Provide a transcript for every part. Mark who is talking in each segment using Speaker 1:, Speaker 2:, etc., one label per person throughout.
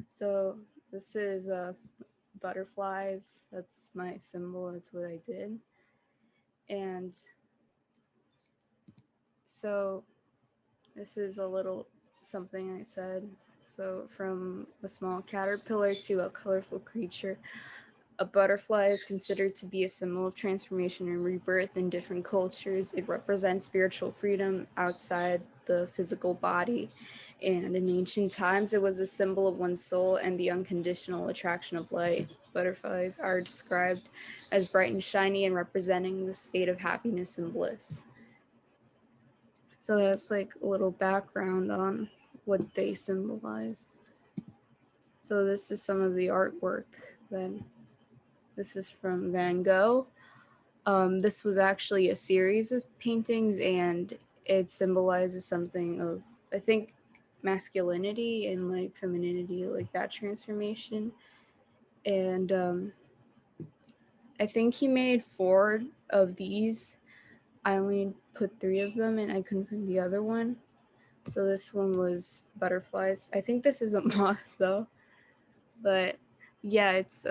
Speaker 1: So this is butterflies. That's my symbol. That's what I did. And so this is a little something I said. So from a small caterpillar to a colorful creature, a butterfly is considered to be a symbol of transformation and rebirth in different cultures. It represents spiritual freedom outside the physical body. And in ancient times, it was a symbol of one's soul and the unconditional attraction of light. Butterflies are described as bright and shiny and representing the state of happiness and bliss. So that's like a little background on what they symbolize. So this is some of the artwork. Then this is from Van Gogh. This was actually a series of paintings, and it symbolizes something of, I think, masculinity and like femininity, like that transformation. And I think he made 4 of these. I only put 3 of them, and I couldn't find the other one. So this one was butterflies. I think this is a moth though, but yeah, it's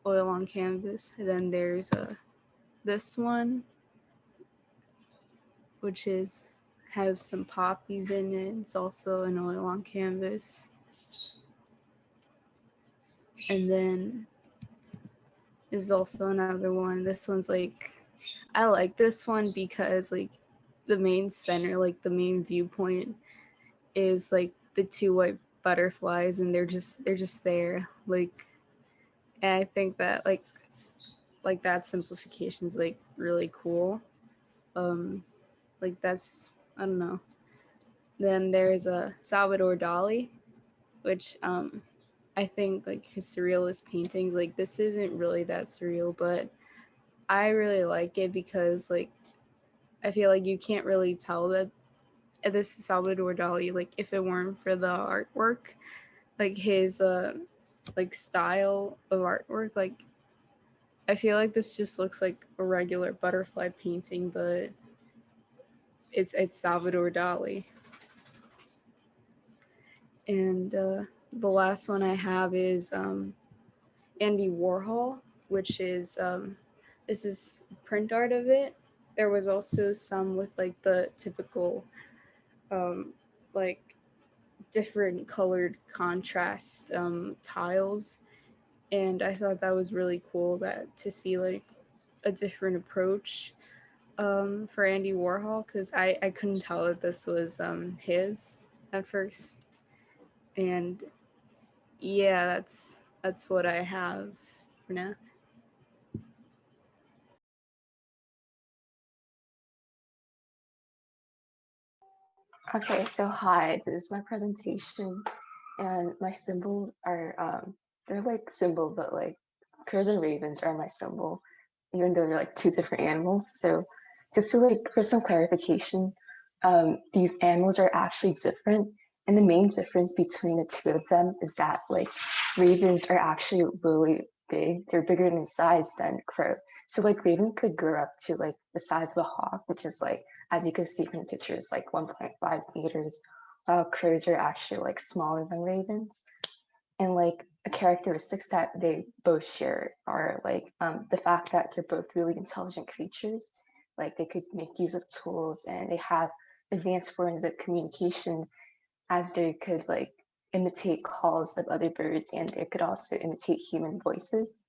Speaker 1: oil on canvas. And then there's this one, which is has some poppies in it. It's also an oil on canvas. And then is also another one. This one's like, I like this one because like the main center, like the main viewpoint is like the 2 white butterflies, and they're just there. Like, and I think that like that simplification is like really cool. Um like that's, I don't know. Then there's a Salvador Dali, which I think like his surrealist paintings, like this isn't really that surreal, but I really like it because like I feel like you can't really tell that this is Salvador Dali, like if it weren't for the artwork, like his like style of artwork. Like I feel like this just looks like a regular butterfly painting, but it's Salvador Dali. And the last one I have is Andy Warhol, which is this is print art of it. There was also some with like the typical um, like different colored contrast tiles, and I thought that was really cool that to see like a different approach for Andy Warhol, because I couldn't tell that this was his at first. And yeah, that's what I have for now.
Speaker 2: Okay, so hi, this is my presentation, and my symbols are they're like symbol, but like crows and ravens are my symbol, even though they're like 2 different animals. So just to like for some clarification, these animals are actually different, and the main difference between the 2 of them is that like ravens are actually really big. They're bigger in size than crow. So like raven could grow up to like the size of a hawk, which is like, as you can see from the pictures, like 1.5 meters, while crows are actually like smaller than ravens. And like characteristics that they both share are like the fact that they're both really intelligent creatures. Like they could make use of tools, and they have advanced forms of communication, as they could like imitate calls of other birds, and they could also imitate human voices.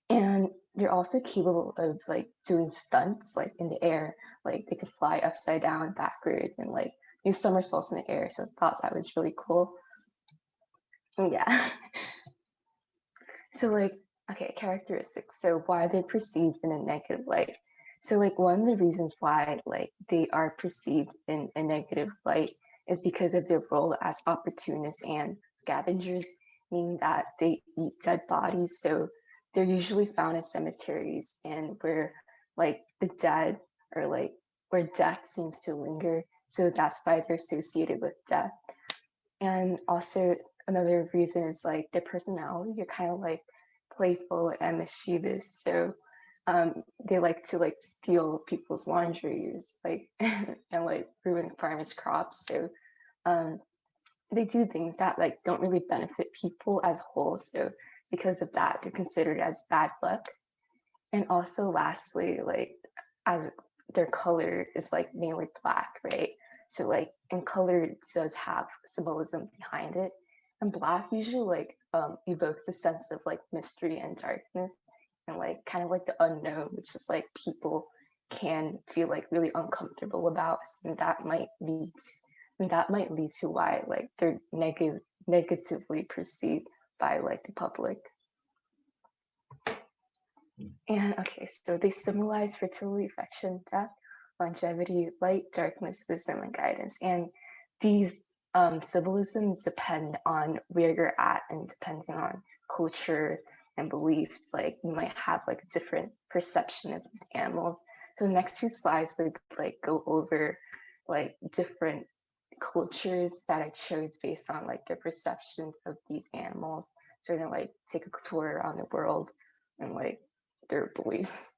Speaker 2: And they're also capable of like doing stunts like in the air. Like they could fly upside down, backwards, and like do somersaults in the air. So I thought that was really cool. Yeah. So like, okay, characteristics. So why they're perceived in a negative light. So like one of the reasons why like they are perceived in a negative light is because of their role as opportunists and scavengers, meaning that they eat dead bodies. So they're usually found in cemeteries and where like the dead, or like where death seems to linger. So that's why they're associated with death. And also another reason is like their personality. You're kind of like playful and mischievous. So they like to like steal people's laundries, like and like ruin farmers' crops. So um, they do things that like don't really benefit people as a whole. So because of that, they're considered as bad luck. And also lastly, like as their color is like mainly black, right? So like and color does have symbolism behind it. And black usually like evokes a sense of like mystery and darkness and like kind of like the unknown, which is like people can feel like really uncomfortable about. And that might lead to why like they're negatively perceived by like the public. And okay, so they symbolize fertility, affection, death, longevity, light, darkness, wisdom, and guidance. And these symbolisms depend on where you're at and depending on culture and beliefs. Like you might have like a different perception of these animals. So the next few slides would like go over like different cultures that I chose based on like their perceptions of these animals. So we're gonna like take a tour around the world and like their beliefs.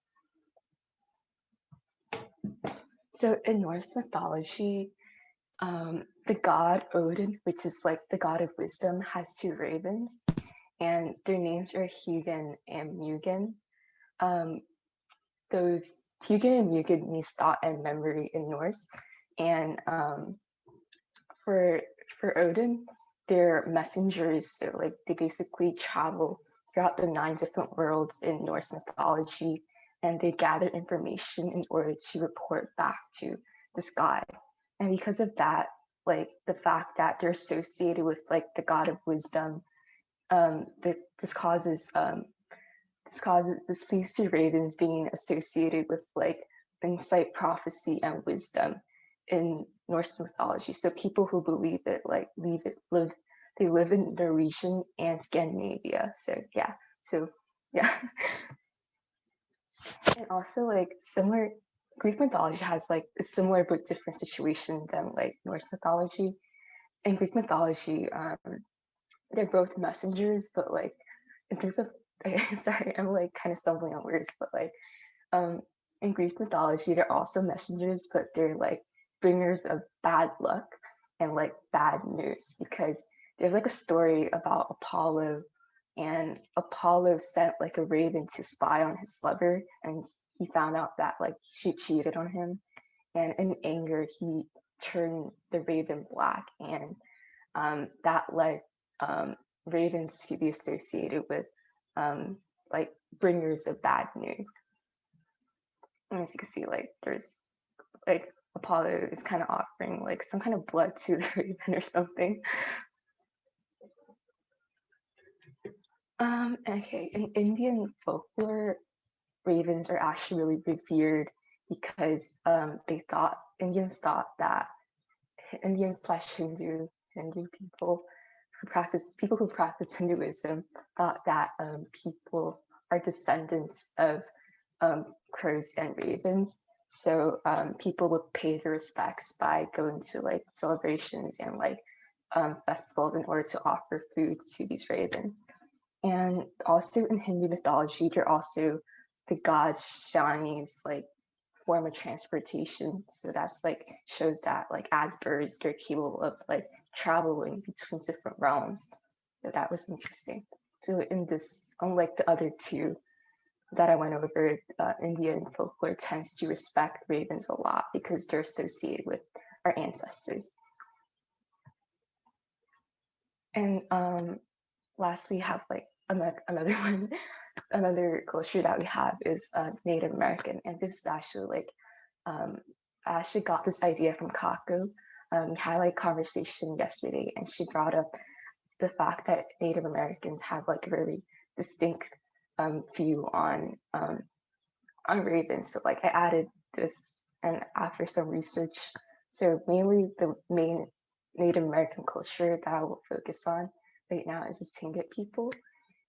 Speaker 2: So in Norse mythology, the god Odin, which is like the god of wisdom, has two ravens, and their names are Hugin and Mugen. Those Hugin and Mugen means thought and memory in Norse, and for Odin, they're messengers. So like they basically travel throughout the 9 different worlds in Norse mythology, and they gather information in order to report back to this god. And because of that, like the fact that they're associated with like the god of wisdom, this causes these two ravens being associated with like insight, prophecy, and wisdom in Norse mythology. So people who believe it like they live in the region and Scandinavia. So yeah. And also like similar Greek mythology has like a similar but different situation than like Norse mythology. In Greek mythology, they're both messengers, but like in Greek sorry, I'm like kind of stumbling on words, but like in Greek mythology, they're also messengers, but they're like bringers of bad luck and like bad news because there's like a story about Apollo, and Apollo sent like a raven to spy on his lover, and he found out that like she cheated on him, and in anger he turned the raven black, and that led ravens to be associated with like bringers of bad news. And as you can see, like there's like Apollo is kind of offering like some kind of blood to the raven or something. Okay, in Indian folklore, ravens are actually really revered because Indians thought that Indian slash Hindu people who practice Hinduism thought that people are descendants of crows and ravens. So people would pay their respects by going to like celebrations and like festivals in order to offer food to these ravens. And also in Hindu mythology, they're also the gods Shani's like form of transportation. So that's like shows that like as birds, they're capable of like traveling between different realms. So that was interesting. So in this, unlike the other two that I went over, Indian folklore tends to respect ravens a lot because they're associated with our ancestors. And last, we have like another one, another culture that we have is Native American, and this is actually like I actually got this idea from Kako. We had like conversation yesterday, and she brought up the fact that Native Americans have like a very distinct view on ravens. So like I added this, and after some research, so mainly the main Native American culture that I will focus on right now is the Tlingit people.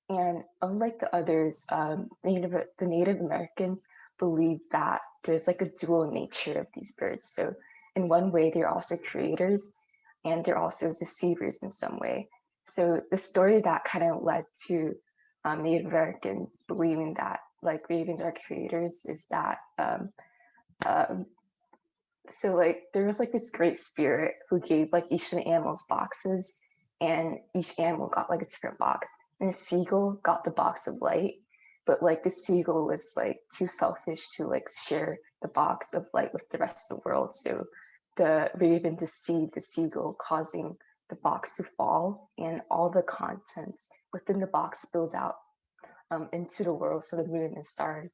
Speaker 2: And unlike the others, the Native Americans believe that there's like a dual nature of these birds. So in one way, they're also creators and they're also deceivers in some way. So the story that kind of led to Native Americans believing that like ravens are creators is that um, So like there was like this great spirit who gave like each of the animals boxes, and each animal got like a different box. And the seagull got the box of light, but like the seagull was like too selfish to like share the box of light with the rest of the world. So the raven deceived the seagull, causing the box to fall, and all the contents within the box spilled out into the world. So the moon and stars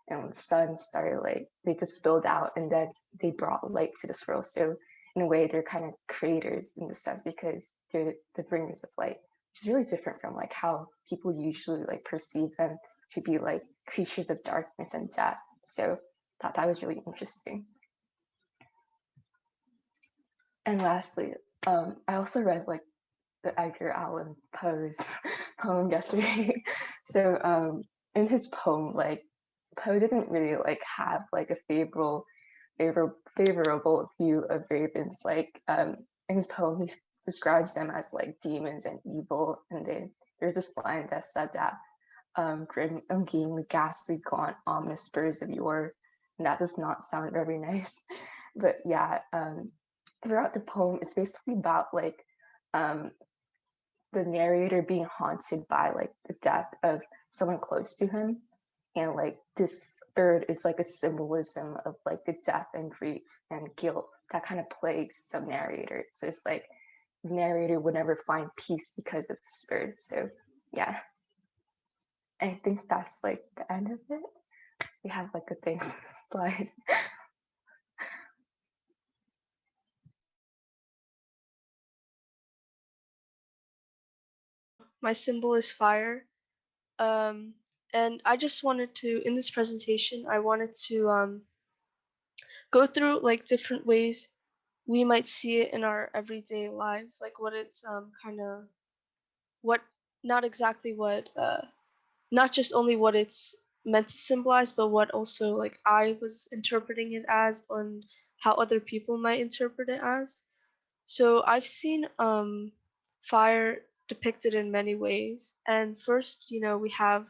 Speaker 2: and the sun started like they just spilled out, and then they brought light to this world. So in a way, they're kind of creators in the sense because they're the bringers of light, which is really different from like how people usually like perceive them to be like creatures of darkness and death. So that was really interesting. And lastly, I also read like the Edgar Allan Poe's poem yesterday. So in his poem, like Poe didn't really like have like a favorable view of ravens. Like in his poem, he describes them as like demons and evil. And then there's this line that said that grim, ungainly, ghastly, gaunt, ominous birds of yore. And that does not sound very nice. But yeah, throughout the poem, it's basically about like um, the narrator being haunted by like the death of someone close to him, and like this bird is like a symbolism of like the death and grief and guilt that kind of plagues some narrators. So it's like the narrator would never find peace because of this bird. So yeah, I think that's like the end of it. We have like a thing slide.
Speaker 3: My symbol is fire. Um, and I just wanted to, in this presentation, I wanted to go through like different ways we might see it in our everyday lives, like what it's kind of what, not exactly what, not just only what it's meant to symbolize, but what also like I was interpreting it as, and how other people might interpret it as. So I've seen fire depicted in many ways. And first, we have,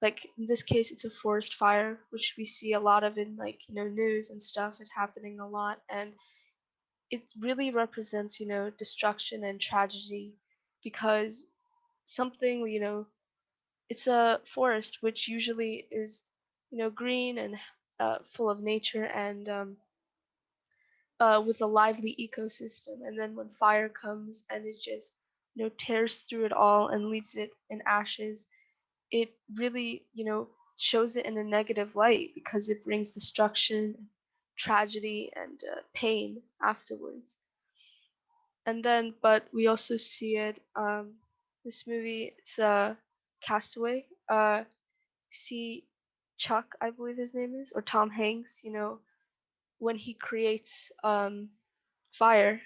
Speaker 3: like in this case it's a forest fire, which we see a lot of in like, news and stuff. It's happening a lot, and it really represents, destruction and tragedy, because something, it's a forest which usually is, green and full of nature, and with a lively ecosystem. And then when fire comes and it just, tears through it all and leaves it in ashes, it really, shows it in a negative light because it brings destruction, tragedy, and pain afterwards. And then, but we also see it. This movie, it's Castaway. See Chuck, I believe his name is, or Tom Hanks. When he creates fire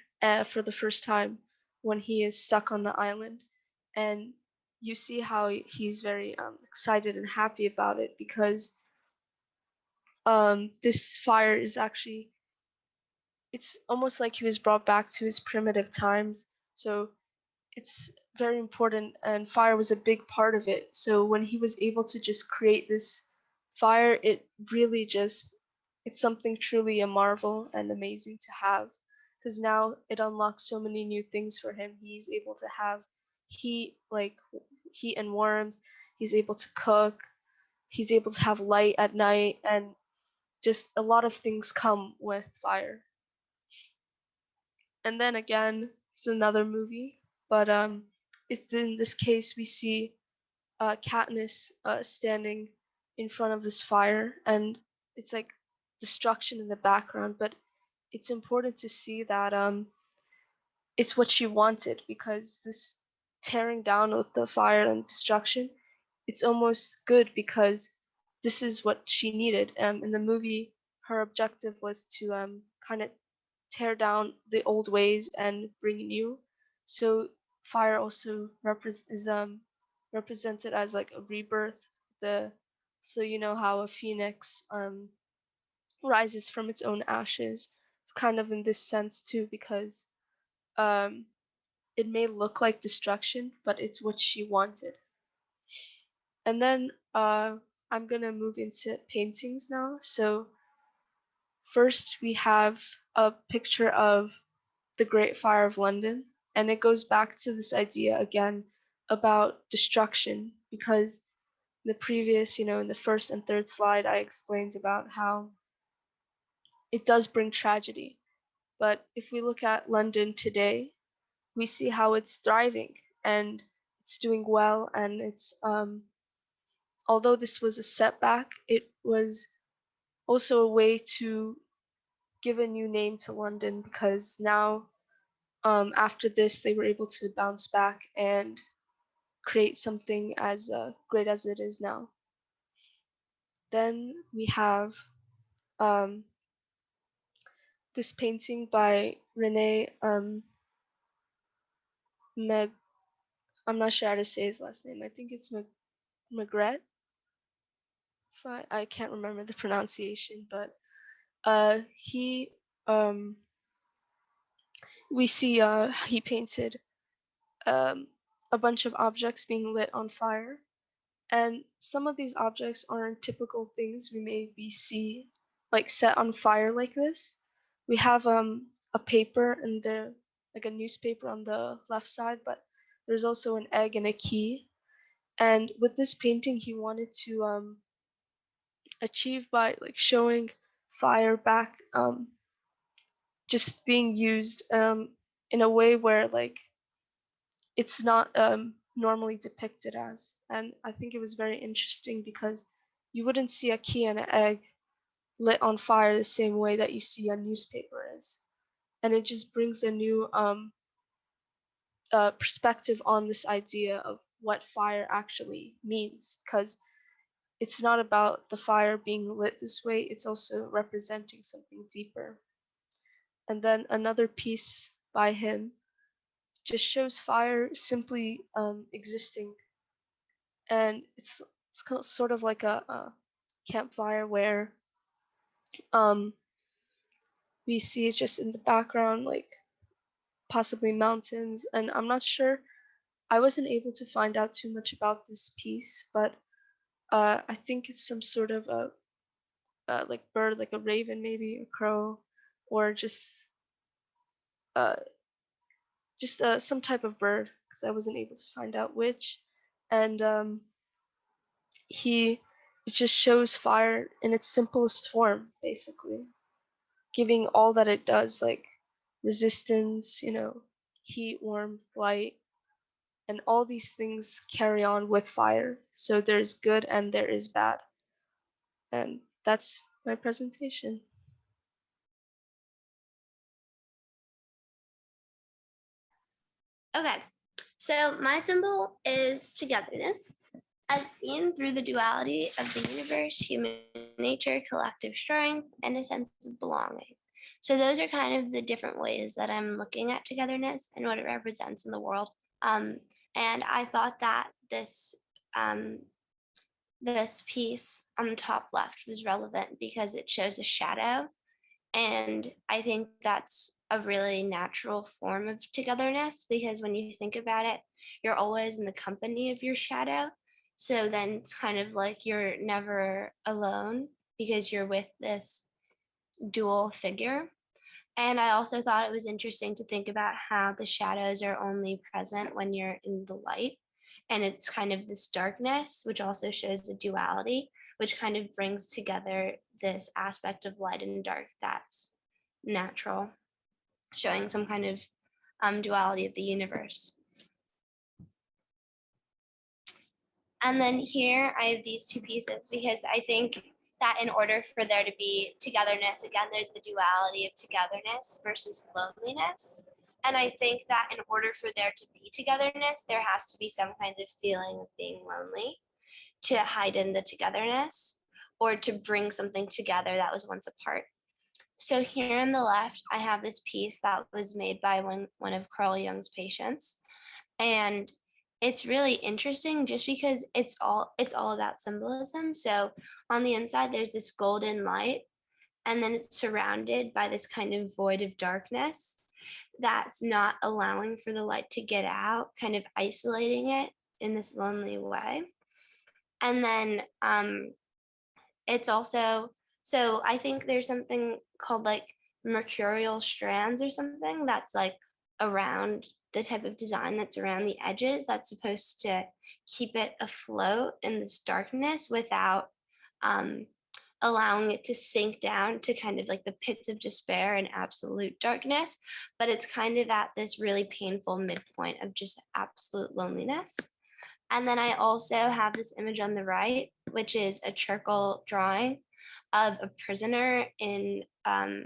Speaker 3: for the first time when he is stuck on the island, and you see how he's very excited and happy about it, because this fire is actually, it's almost like he was brought back to his primitive times. So it's very important, and fire was a big part of it. So when he was able to just create this fire, it really just, it's something truly a marvel and amazing to have, because now it unlocks so many new things for him. He's able to have heat, like heat and warmth. He's able to cook. He's able to have light at night, and just a lot of things come with fire. And then again, it's another movie, but it's in this case we see Katniss standing in front of this fire, and it's like destruction in the background, but it's important to see that it's what she wanted, because this tearing down with the fire and destruction, it's almost good because this is what she needed. In the movie, her objective was to kind of tear down the old ways and bring new. So fire also is represented as like a rebirth. The So you know how a phoenix rises from its own ashes. It's kind of in this sense too, because um, it may look like destruction, but it's what she wanted. And then I'm gonna move into paintings now. So first we have a picture of the Great Fire of London, and it goes back to this idea again about destruction, because the previous, in the first and third slide, I explained about how it does bring tragedy. But if we look at London today, we see how it's thriving and it's doing well, and it's although this was a setback, it was also a way to give a new name to London, because now after this they were able to bounce back and create something as great as it is now. Then we have um, this painting by Rene Meg. I'm not sure how to say his last name. I think it's Magret. I can't remember the pronunciation, but he we see he painted um, a bunch of objects being lit on fire, and some of these objects aren't typical things we maybe see like set on fire like this. We have a paper and the like a newspaper on the left side, but there's also an egg and a key. And with this painting, he wanted to achieve by like showing fire back just being used in a way where like it's not normally depicted as. And I think it was very interesting because you wouldn't see a key and an egg lit on fire the same way that you see a newspaper is. And it just brings a new perspective on this idea of what fire actually means, because it's not about the fire being lit this way, it's also representing something deeper. And then another piece by him just shows fire simply existing, and it's sort of like a campfire where um, we see it just in the background, like possibly mountains, and I'm not sure. I wasn't able to find out too much about this piece, but I think it's some sort of a like bird, like a raven, maybe a crow, or uh, just some type of bird, because I wasn't able to find out which. And he it just shows fire in its simplest form, basically, giving all that it does, like resistance, heat, warmth, light, and all these things carry on with fire. So there's good and there is bad. And that's my presentation.
Speaker 4: Okay, so my symbol is togetherness, as seen through the duality of the universe, human nature, collective strength, and a sense of belonging. So those are kind of the different ways that I'm looking at togetherness and what it represents in the world. And I thought that um, this piece on the top left was relevant because it shows a shadow, and I think that's a really natural form of togetherness, because when you think about it, you're always in the company of your shadow. So then it's kind of like you're never alone because you're with this dual figure. And I also thought it was interesting to think about how the shadows are only present when you're in the light. And it's kind of this darkness, which also shows the duality, which kind of brings together this aspect of light and dark that's natural, showing some kind of duality of the universe. And then here I have these two pieces because I think that in order for there to be togetherness, again, there's the duality of togetherness versus loneliness. And I think that in order for there to be togetherness, there has to be some kind of feeling of being lonely to heighten the togetherness or to bring something together that was once apart. So here on the left, I have this piece that was made by one of Carl Jung's patients. And it's really interesting just because it's all about symbolism. So on the inside, there's this golden light, and then it's surrounded by this kind of void of darkness that's not allowing for the light to get out, kind of isolating it in this lonely way. And then it's also So I think there's something called like mercurial strands or something that's like around the type of design that's around the edges that's supposed to keep it afloat in this darkness without um, allowing it to sink down to kind of like the pits of despair and absolute darkness. But it's kind of at this really painful midpoint of just absolute loneliness. And then I also have this image on the right, which is a charcoal drawing of a prisoner in a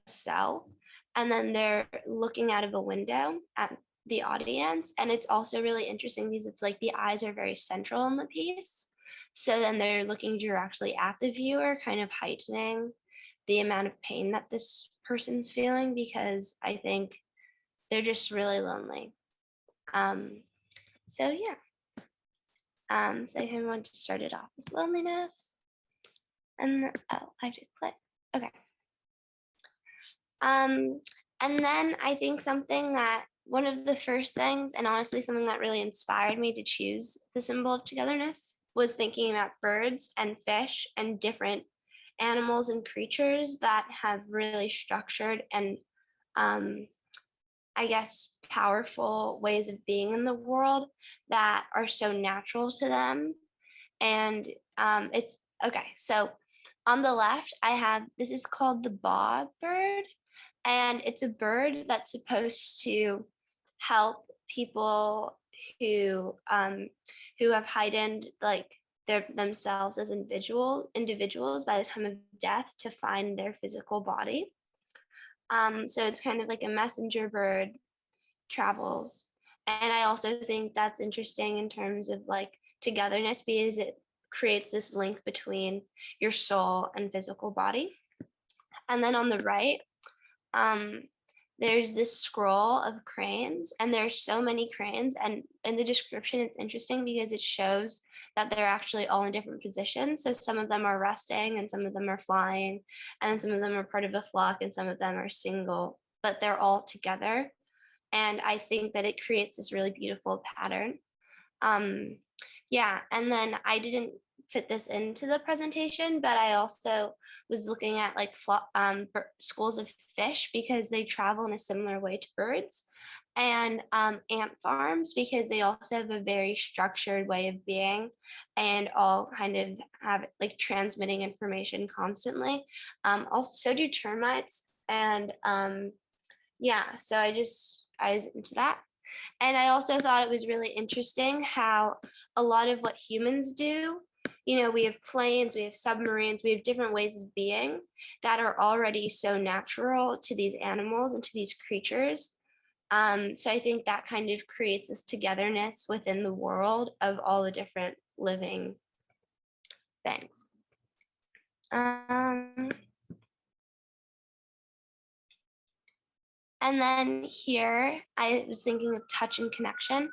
Speaker 4: cell. And then they're looking out of a window at the audience. And it's also really interesting because it's like the eyes are very central in the piece. So then they're looking directly at the viewer, kind of heightening the amount of pain that this person's feeling, because I think they're just really lonely. So yeah. So I want to start it off with loneliness. And oh, I have to click. Okay. And then I think something that one of the first things, and honestly something that really inspired me to choose the symbol of togetherness, was thinking about birds and fish and different animals and creatures that have really structured and I guess powerful ways of being in the world that are so natural to them. And it's okay. So on the left, I have this is called the bob bird, and it's a bird that's supposed to help people who have heightened like themselves as individuals by the time of death to find their physical body. So it's kind of like a messenger bird travels. And I also think that's interesting in terms of like togetherness because it creates this link between your soul and physical body. And then on the right, there's this scroll of cranes, and there's so many cranes. And in the description, it's interesting because it shows that they're actually all in different positions. So some of them are resting, and some of them are flying, and some of them are part of a flock, and some of them are single, but they're all together. And I think that it creates this really beautiful pattern. Yeah, and then I didn't fit this into the presentation, but I also was looking at like schools of fish because they travel in a similar way to birds, and ant farms because they also have a very structured way of being and all kind of have like transmitting information constantly. Also, so do termites, and yeah, so I was into that. And I also thought it was really interesting how a lot of what humans do, we have planes, we have submarines, we have different ways of being that are already so natural to these animals and to these creatures. So I think that kind of creates this togetherness within the world of all the different living things. And then here, I was thinking of touch and connection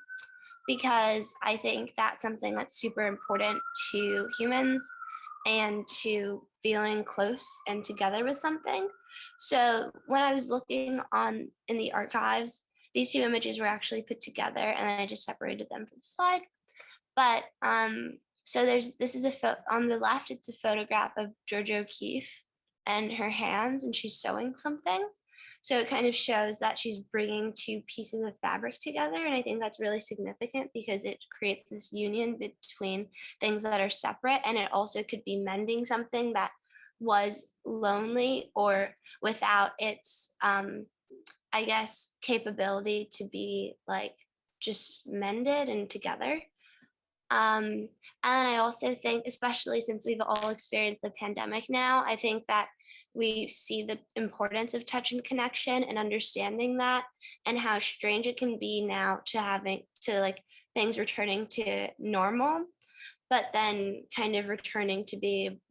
Speaker 4: because I think that's something that's super important to humans and to feeling close and together with something. So when I was looking in the archives, these two images were actually put together, and I just separated them for the slide. But so this is on the left, it's a photograph of Georgia O'Keeffe and her hands, and she's sewing something. So it kind of shows that she's bringing two pieces of fabric together. And I think that's really significant because it creates this union between things that are separate. And it also could be mending something that was lonely or without its, I guess, capability to be like just mended and together. And I also think, especially since we've all experienced the pandemic now, I think that we see the importance of touch and connection and understanding that and how strange it can be now to like things returning to normal, but then kind of returning to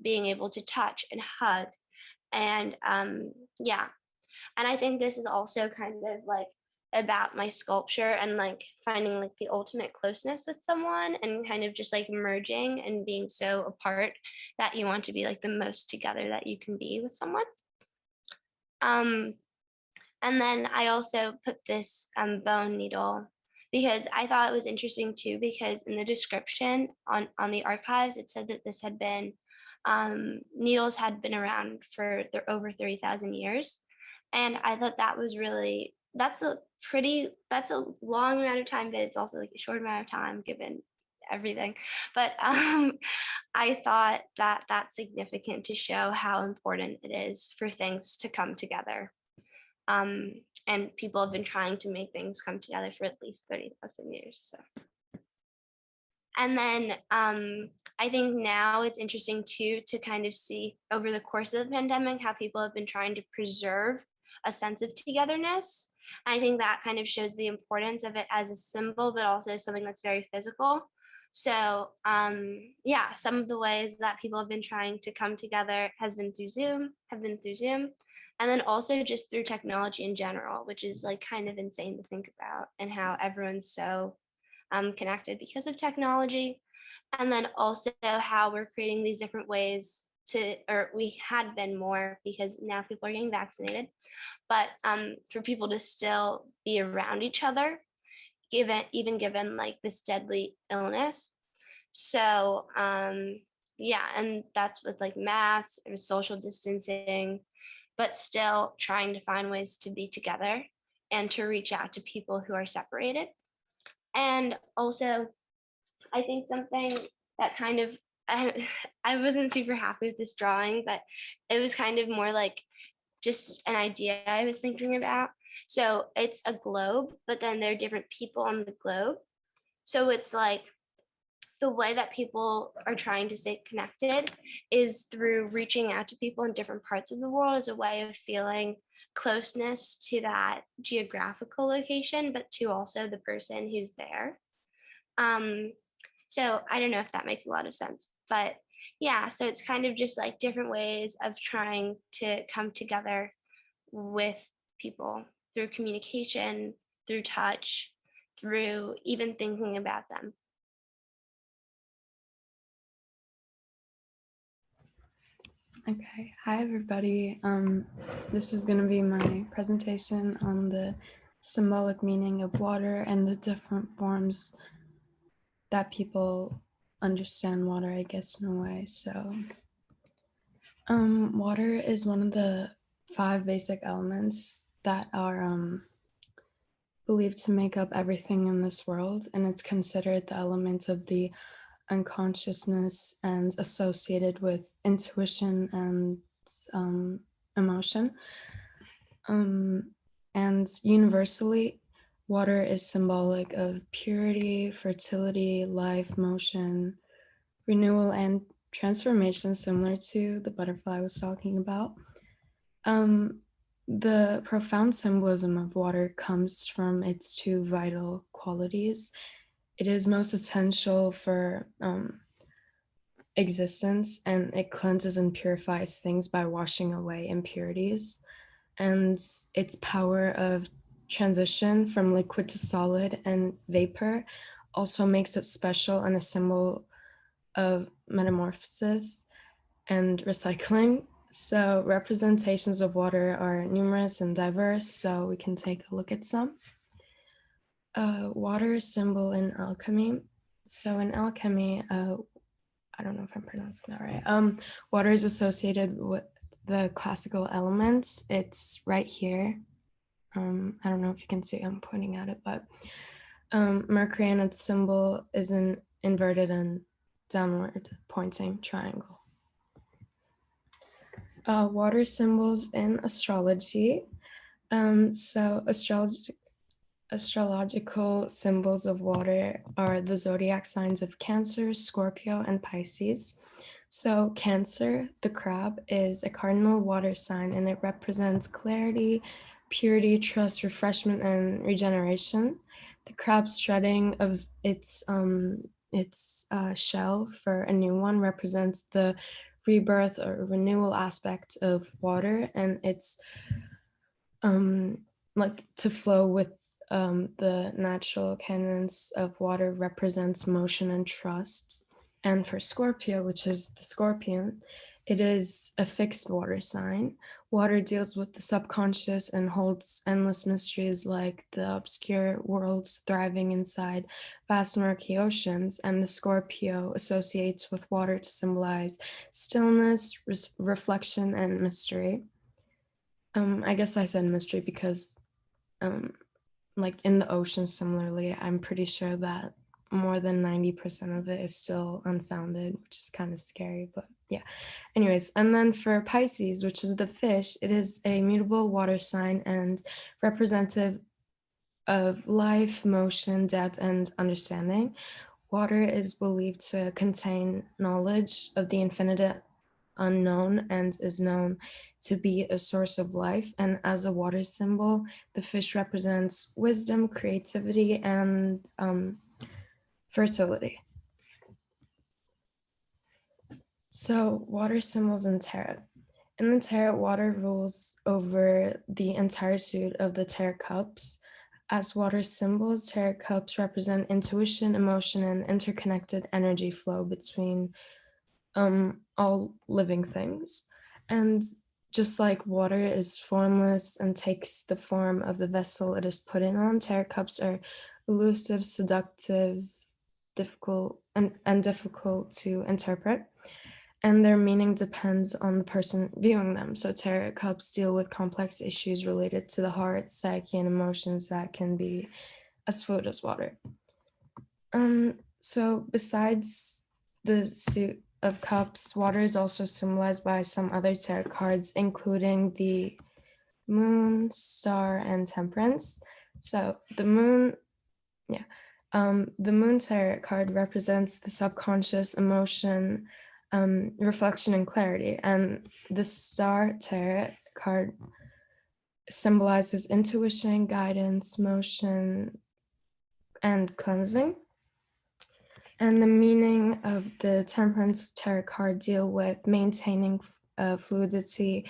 Speaker 4: being able to touch and hug. And yeah, and I think this is also kind of like about my sculpture and like finding like the ultimate closeness with someone and kind of just like merging and being so apart that you want to be like the most together that you can be with someone. And then I also put this bone needle because I thought it was interesting too, because in the description on the archives, it said that this had been needles had been around for over 30,000 years. And I thought that was really, that's a long amount of time, but it's also like a short amount of time given everything. But I thought that that's significant to show how important it is for things to come together. And people have been trying to make things come together for at least 30,000 years. So. And then I think now it's interesting too to kind of see over the course of the pandemic how people have been trying to preserve a sense of togetherness. I think that kind of shows the importance of it as a symbol, but also something that's very physical. So yeah, some of the ways that people have been trying to come together have been through Zoom, and then also just through technology in general, which is like kind of insane to think about, and how everyone's so connected because of technology. And then also how we're creating these different ways to, or we had been more because now people are getting vaccinated, but for people to still be around each other, even given like this deadly illness. So yeah, and that's with like masks and social distancing, but still trying to find ways to be together and to reach out to people who are separated. And also, I think something that kind of, I wasn't super happy with this drawing, but it was kind of more like just an idea I was thinking about. So it's a globe, but then there are different people on the globe. So it's like the way that people are trying to stay connected is through reaching out to people in different parts of the world as a way of feeling closeness to that geographical location, but to also the person who's there. So I don't know if that makes a lot of sense, but yeah, so it's kind of just like different ways of trying to come together with people through communication, through touch, through even thinking about them.
Speaker 1: Okay, hi everybody. This is going to be my presentation on the symbolic meaning of water and the different forms that people understand water, I guess, in a way. So, water is one of the 5 basic elements that are believed to make up everything in this world, and it's considered the element of the unconsciousness and associated with intuition and emotion. And universally, water is symbolic of purity, fertility, life, motion, renewal, and transformation, similar to the butterfly I was talking about. The profound symbolism of water comes from its 2 vital qualities. It is most essential for existence, and it cleanses and purifies things by washing away impurities. And its power of transition from liquid to solid and vapor also makes it special and a symbol of metamorphosis and recycling. So representations of water are numerous and diverse, so we can take a look at some. Water symbol in alchemy. So in alchemy, I don't know if I'm pronouncing that right. Water is associated with the classical elements. It's right here. I don't know if you can see, I'm pointing at it, but Mercury and its symbol is an inverted and downward pointing triangle. Water symbols in astrology. So astrological symbols of water are the zodiac signs of Cancer, Scorpio, and Pisces. So Cancer, the crab, is a cardinal water sign, and it represents clarity, purity, trust, refreshment, and regeneration. The crab's shredding of its shell for a new one represents the rebirth or renewal aspect of water, and it's like to flow with the natural canons of water represents motion and trust. And for Scorpio, which is the scorpion,
Speaker 5: It is a fixed water sign. Water deals with the subconscious and holds endless mysteries like the obscure worlds thriving inside vast murky oceans, and the Scorpio associates with water to symbolize stillness, reflection, and mystery. I guess I said mystery because like in the ocean, similarly, I'm pretty sure that more than 90% of it is still unfounded, which is kind of scary, but yeah. Anyways, and then for Pisces, which is the fish, it is a mutable water sign and representative of life, motion, depth, and understanding. Water is believed to contain knowledge of the infinite unknown and is known to be a source of life. And as a water symbol, the fish represents wisdom, creativity, and fertility. So, water symbols in tarot. In the tarot, water rules over the entire suit of the tarot cups. As water symbols, tarot cups represent intuition, emotion, and interconnected energy flow between all living things. And just like water is formless and takes the form of the vessel it is put in on, tarot cups are elusive, seductive, difficult, and difficult to interpret. And their meaning depends on the person viewing them. So tarot cups deal with complex issues related to the heart, psyche, and emotions that can be as fluid as water. So besides the suit of cups, water is also symbolized by some other tarot cards, including the moon, star, and temperance. So the moon, the moon tarot card represents the subconscious, emotion, reflection, and clarity. And the star tarot card symbolizes intuition, guidance, motion, and cleansing. And the meaning of the temperance tarot card deal with maintaining fluidity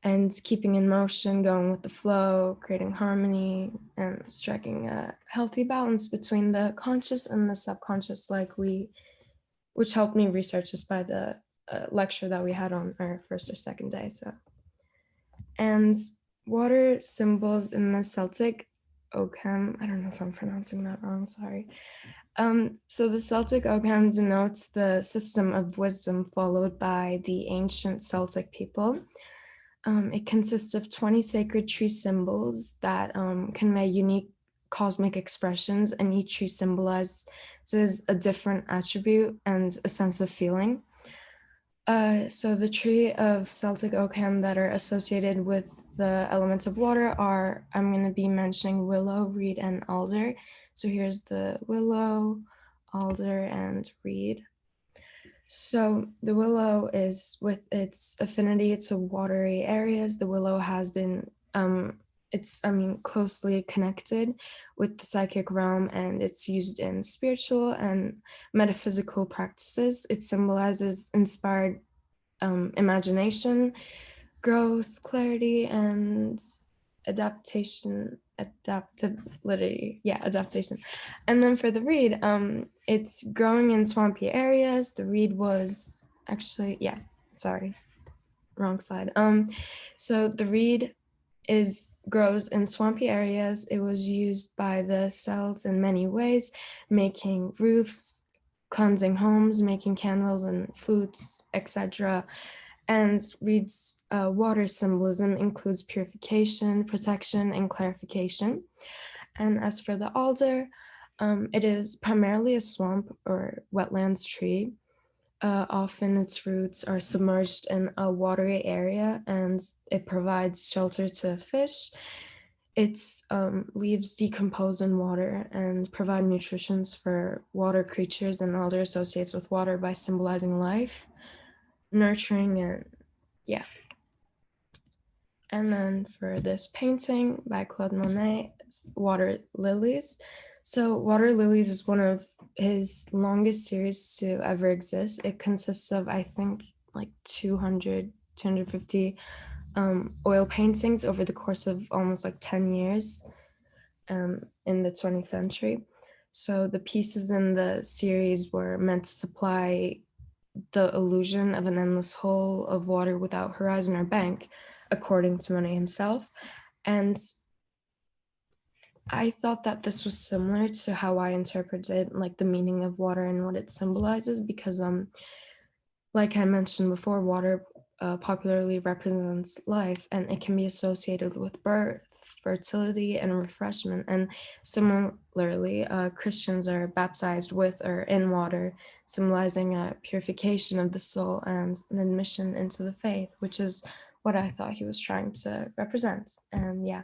Speaker 5: and keeping in motion, going with the flow, creating harmony, and striking a healthy balance between the conscious and the subconscious, which helped me research this by the lecture that we had on our first or second day. So, and water symbols in the Celtic Ogham, I don't know if I'm pronouncing that wrong, sorry. So the Celtic Ogham denotes the system of wisdom followed by the ancient Celtic people. It consists of 20 sacred tree symbols that convey unique cosmic expressions, and each tree symbolizes a different attribute and a sense of feeling. So the tree of Celtic Ogham that are associated with the elements of water are, I'm going to be mentioning willow, reed, and alder. So here's the willow, alder, and reed. So the willow is, with its affinity to watery areas, the willow has been, closely connected with the psychic realm, and it's used in spiritual and metaphysical practices. It symbolizes inspired imagination, growth, clarity, and adaptation. And then for the reed, it's growing in swampy areas. The reed was actually, wrong slide. So the reed grows in swampy areas. It was used by the Celts in many ways, making roofs, cleansing homes, making candles and flutes, etc. And reed's water symbolism includes purification, protection, and clarification. And as for the alder, it is primarily a swamp or wetlands tree. Often its roots are submerged in a watery area, and it provides shelter to fish. Its leaves decompose in water and provide nutrition for water creatures, and alder associates with water by symbolizing life, nurturing, and yeah. And then for this painting by Claude Monet, Water Lilies. So Water Lilies is one of his longest series to ever exist. It consists of, I think, like 200, 250 oil paintings over the course of almost like 10 years in the 20th century. So the pieces in the series were meant to supply the illusion of an endless hole of water without horizon or bank, according to Monet himself. And I thought that this was similar to how I interpreted like the meaning of water and what it symbolizes, because like I mentioned before, water popularly represents life, and it can be associated with birth, fertility, and refreshment. And similarly, Christians are baptized with or in water, symbolizing a purification of the soul and an admission into the faith, which is what I thought he was trying to represent. And yeah,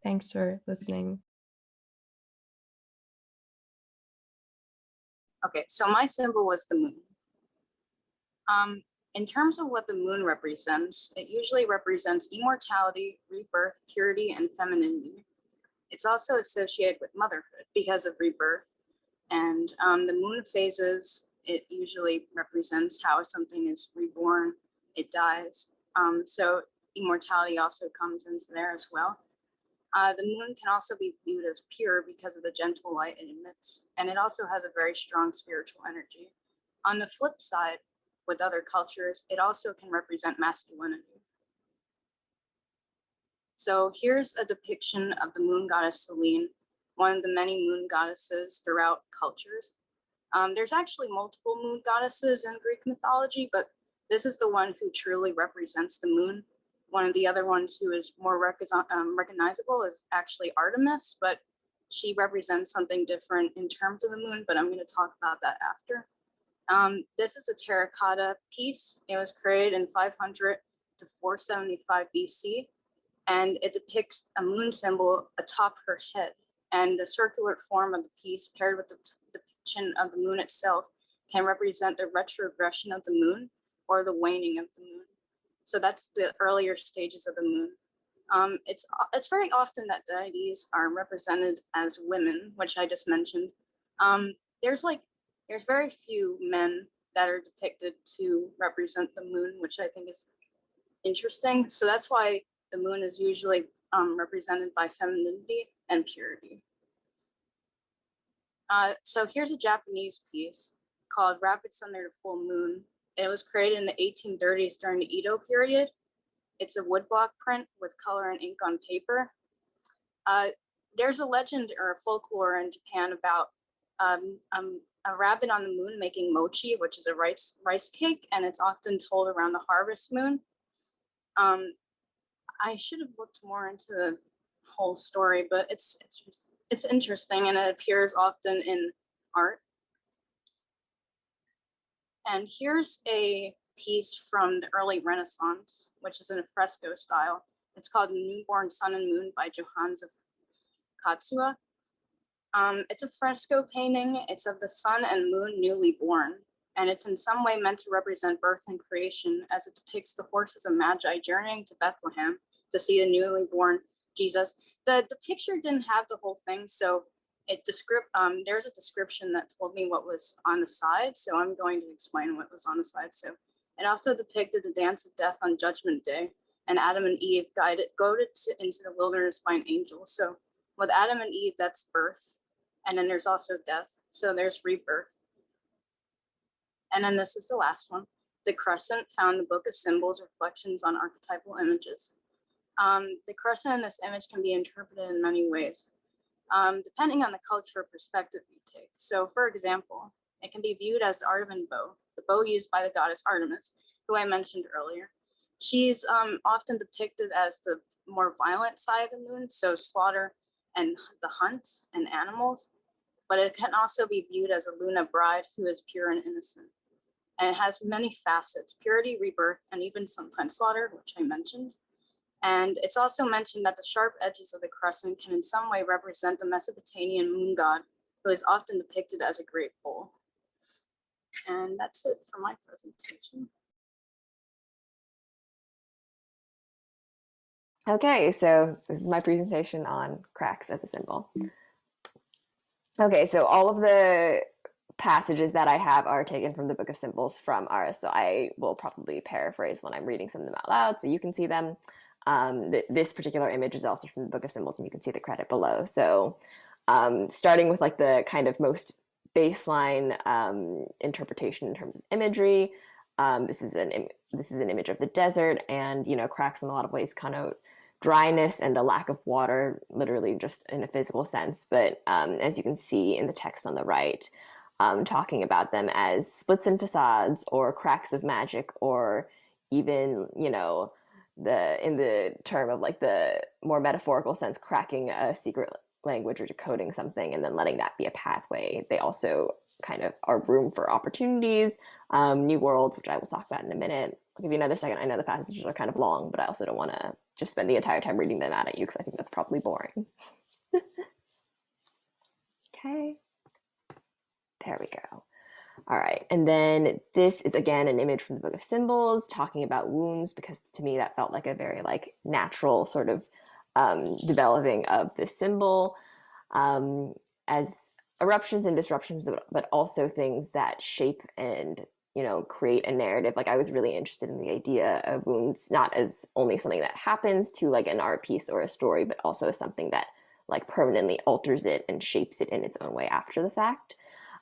Speaker 5: thanks for listening.
Speaker 6: Okay, so my symbol was the moon. In terms of what the moon represents, it usually represents immortality, rebirth, purity, and femininity. It's also associated with motherhood because of rebirth. And the moon phases, it usually represents how something is reborn, it dies. So immortality also comes into there as well. The moon can also be viewed as pure because of the gentle light it emits, and it also has a very strong spiritual energy. On the flip side, with other cultures, it also can represent masculinity. So here's a depiction of the moon goddess Selene, one of the many moon goddesses throughout cultures. There's actually multiple moon goddesses in Greek mythology, but this is the one who truly represents the moon. One of the other ones who is more recognizable is actually Artemis, but she represents something different in terms of the moon, but I'm going to talk about that after. This is a terracotta piece. It was created in 500 to 475 BC, and it depicts a moon symbol atop her head. And the circular form of the piece paired with the depiction of the moon itself can represent the retrogression of the moon or the waning of the moon. So that's the earlier stages of the moon. It's very often that deities are represented as women, which I just mentioned. There's very few men that are depicted to represent the moon, which I think is interesting. So that's why the moon is usually represented by femininity and purity. So here's a Japanese piece called Rapids Under the Full Moon. It was created in the 1830s during the Edo period. It's a woodblock print with color and ink on paper. There's a legend or a folklore in Japan about a rabbit on the moon making mochi, which is a rice cake, and it's often told around the harvest moon. I should have looked more into the whole story, but it's interesting, and it appears often in art. And here's a piece from the early Renaissance, which is in a fresco style. It's called Newborn Sun and Moon by Johannes of Katsua. It's a fresco painting. It's of the sun and moon newly born, and it's in some way meant to represent birth and creation, as it depicts the horses of Magi journeying to Bethlehem to see the newly born Jesus. The picture didn't have the whole thing, so there's a description that told me what was on the side, so I'm going to explain what was on the side. So it also depicted the dance of death on Judgment Day, and Adam and Eve goaded into the wilderness by an angel. So with Adam and Eve, that's birth, and then there's also death. So there's rebirth. And then this is the last one. The crescent, found in the Book of Symbols, reflections on archetypal images. The crescent in this image can be interpreted in many ways, depending on the cultural perspective you take. So for example, it can be viewed as the Artemis bow, the bow used by the goddess Artemis, who I mentioned earlier. She's often depicted as the more violent side of the moon, so slaughter and the hunt and animals, but it can also be viewed as a Luna bride who is pure and innocent. And it has many facets: purity, rebirth, and even sometimes slaughter, which I mentioned. And it's also mentioned that the sharp edges of the crescent can in some way represent the Mesopotamian moon god, who is often depicted as a great bull. And that's it for my presentation.
Speaker 7: Okay, so this is my presentation on cracks as a symbol. Okay, so all of the passages that I have are taken from the Book of Symbols from ARAS, so I will probably paraphrase when I'm reading some of them out loud so you can see them. This particular image is also from the Book of Symbols, and you can see the credit below. So starting with like the kind of most baseline interpretation in terms of imagery. This is an image of the desert, and cracks in a lot of ways connote dryness and a lack of water, literally just in a physical sense. But as you can see in the text on the right, talking about them as splits in facades or cracks of magic, or even in the term of like the more metaphorical sense, cracking a secret language or decoding something and then letting that be a pathway. They also kind of are room for opportunities, new worlds, which I will talk about in a minute. I'll give you another second. I know the passages are kind of long, but I also don't want to just spend the entire time reading them out at you because I think that's probably boring. Okay. There we go. All right. And then this is again an image from the Book of Symbols talking about wounds, because to me that felt like a very like natural sort of developing of this symbol as eruptions and disruptions, but also things that shape and create a narrative. Like I was really interested in the idea of wounds not as only something that happens to like an art piece or a story, but also something that like permanently alters it and shapes it in its own way after the fact.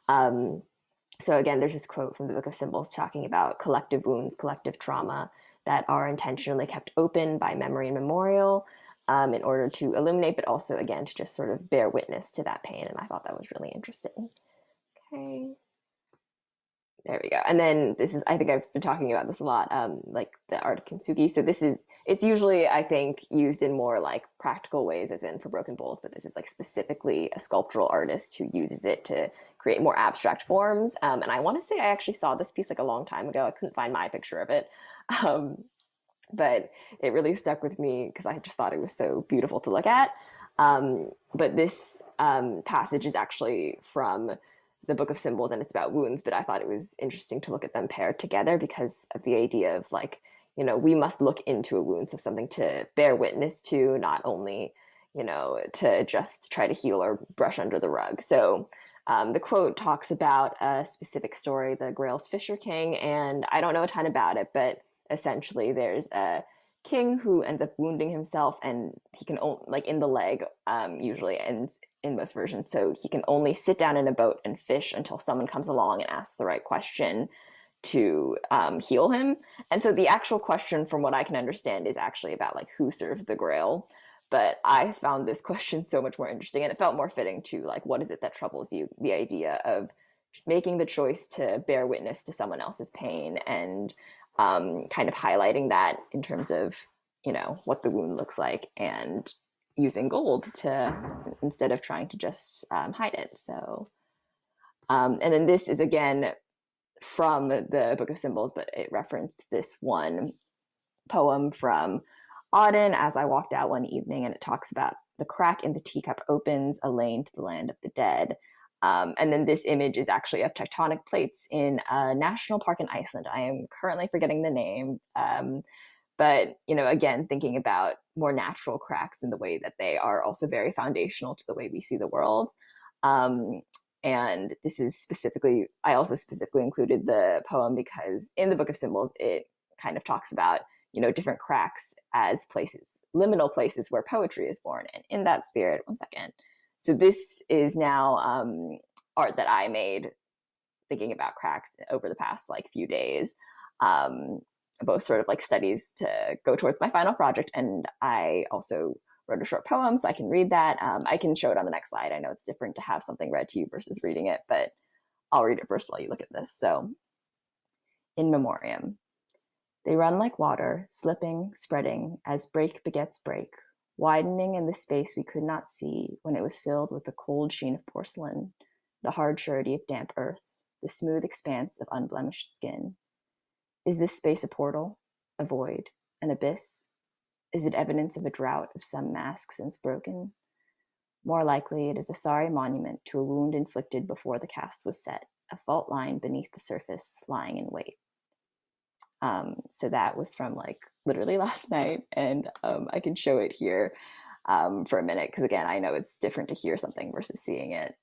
Speaker 7: So again, there's this quote from the Book of Symbols talking about collective wounds, collective trauma that are intentionally kept open by memory and memorial in order to illuminate, but also again to just sort of bear witness to that pain. And I thought that was really interesting. Okay. There we go. And then this is, I think I've been talking about this a lot, like the art of kintsugi. So it's usually, I think, used in more like practical ways, as in for broken bowls, but this is like specifically a sculptural artist who uses it to create more abstract forms. And I want to say I actually saw this piece like a long time ago. I couldn't find my picture of it. But it really stuck with me because I just thought it was so beautiful to look at. But this passage is actually from the Book of Symbols, and it's about wounds, but I thought it was interesting to look at them paired together because of the idea of like, we must look into a wound, so something to bear witness to, not only, to just try to heal or brush under the rug. So the quote talks about a specific story, the Grail's Fisher King, and I don't know a ton about it, but essentially there's a king who ends up wounding himself, and he can like in the leg, usually ends in most versions, so he can only sit down in a boat and fish until someone comes along and asks the right question to heal him. And so the actual question, from what I can understand, is actually about like who serves the Grail. But I found this question so much more interesting, and it felt more fitting to like, what is it that troubles you? The idea of making the choice to bear witness to someone else's pain, and kind of highlighting that in terms of, what the wound looks like, and using gold to, instead of trying to just hide it. So, and then this is again from the Book of Symbols, but it referenced this one poem from Auden, As I Walked Out One Evening, and it talks about the crack in the teacup opens a lane to the land of the dead. And then this image is actually of tectonic plates in a national park in Iceland. I am currently forgetting the name. But, again, thinking about more natural cracks in the way that they are also very foundational to the way we see the world. And this is I also specifically included the poem because in the Book of Symbols, it kind of talks about, different cracks as places, liminal places where poetry is born. And in that spirit, one second. So this is now art that I made thinking about cracks over the past like few days, both sort of like studies to go towards my final project. And I also wrote a short poem, so I can read that. I can show it on the next slide. I know it's different to have something read to you versus reading it, but I'll read it first while you look at this. So, in memoriam. They run like water, slipping, spreading, as break begets break, widening in the space we could not see when it was filled with the cold sheen of porcelain, the hard surety of damp earth, the smooth expanse of unblemished skin. Is this space a portal, a void, an abyss? Is it evidence of a drought of some mask since broken? More likely, it is a sorry monument to a wound inflicted before the cast was set, a fault line beneath the surface, lying in wait. So that was from like literally last night, and I can show it here for a minute, because again, I know it's different to hear something versus seeing it,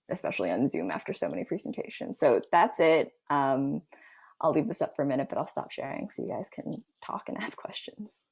Speaker 7: especially on Zoom after so many presentations. So that's it. I'll leave this up for a minute, but I'll stop sharing so you guys can talk and ask questions.